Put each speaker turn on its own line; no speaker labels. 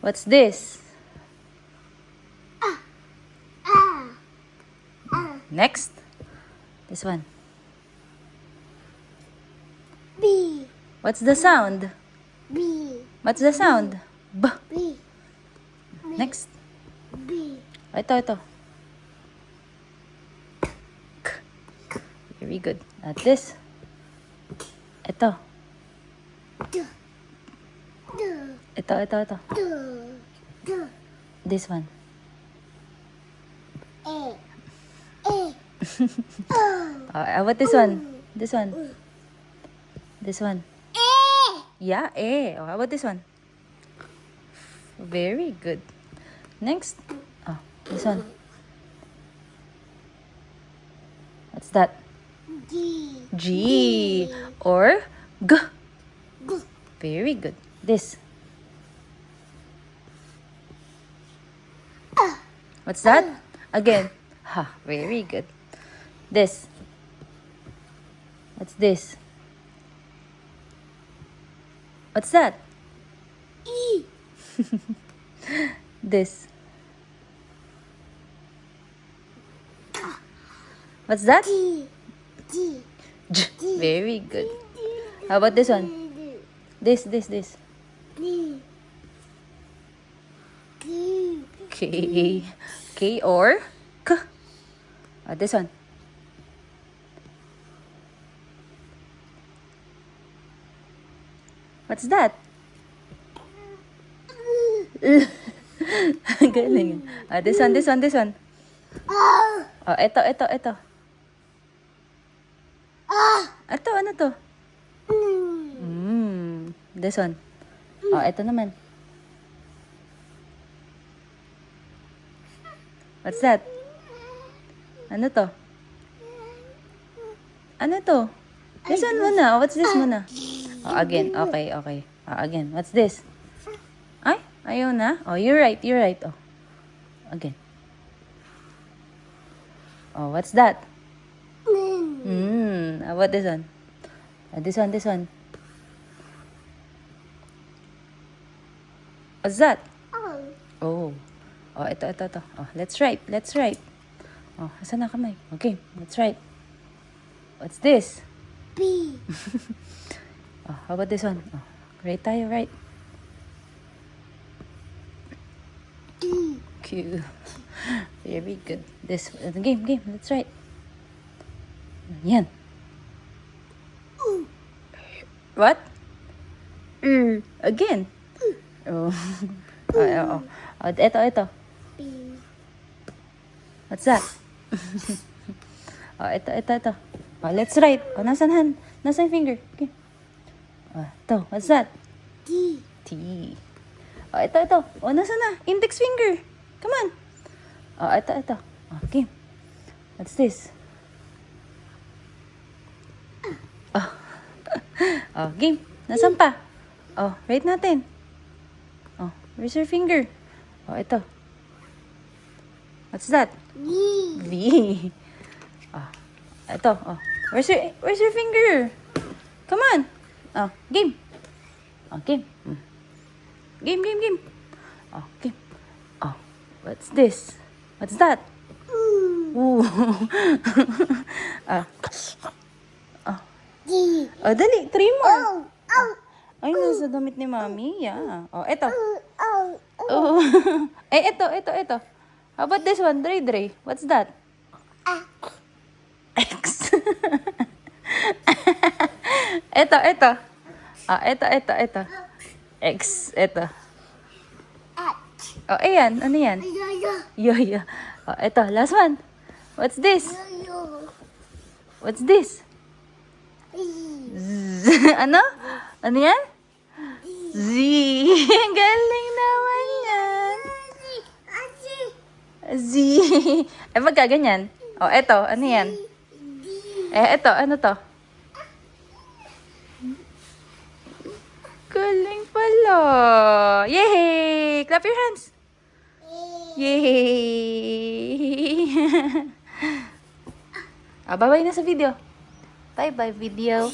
What's this? Next. This one.
B.
What's the sound?
B.
What's the sound? B.
B.
Next.
B.
Ito. K. Very good. At this. Ito.
D. D.
Ito.
D. D.
This one.
A. A.
How about this one? This one. This one.
A.
Yeah, A. How about this one? Very good. Next. This one. What's that?
G.
G. Or G.
G.
Very good. This. What's that? Again. Ha. Very good. This. What's this? What's that?
E.
This. What's that?
D. D.
J. Very good. How about this one? This.
D. D.
K. K or K. This one. What's that? Galing. This one. Ito. Ito, ano to? This one. Ito naman. What's that? Ano to? Ano to? This one muna. What's this muna? Again. Okay. Again. What's this? Ay, ayaw na. You're right. Again. What's that? How about this one? This one. What's that? Ito. Let's write. Asan na kamay? Okay, let's write. What's this?
B.
How about this one? Write tayo, right?
E.
Q. Very good. This, game. Let's write. Yan. What? Again. Ito.
B.
What's that? Ito. Let's write. Nasaan yung finger? Okay. Ito. What's that?
D.
T. Ito. Nasaan na? Index finger. Come on. Ito. Okay. What's this? Game. Nasaan pa? Write natin. Where's your finger? Ito. What's that?
V.
V. Ito. Where's your finger? Come on. Game. Game. Game. Game. What's this? What's that? Ooh.
D.
Dali. 3 more.
O.
Ay, nasa damit ni Mami. Yeah. Ito.
O.
Ito. How about this one? Dre. What's that? X. Ito. Ito. X. Ito. Ayan. Ano yan? Yo. Ito. Last one. What's this? What's this? Z. Ano? Ano yan? Z. Galing naman yan. Z. Pagka ganyan. Eto. Ano yan? Eto. Ano to? Galing pala. Yay! Clap your hands. Yay! Bye-bye na sa video. Bye-bye video.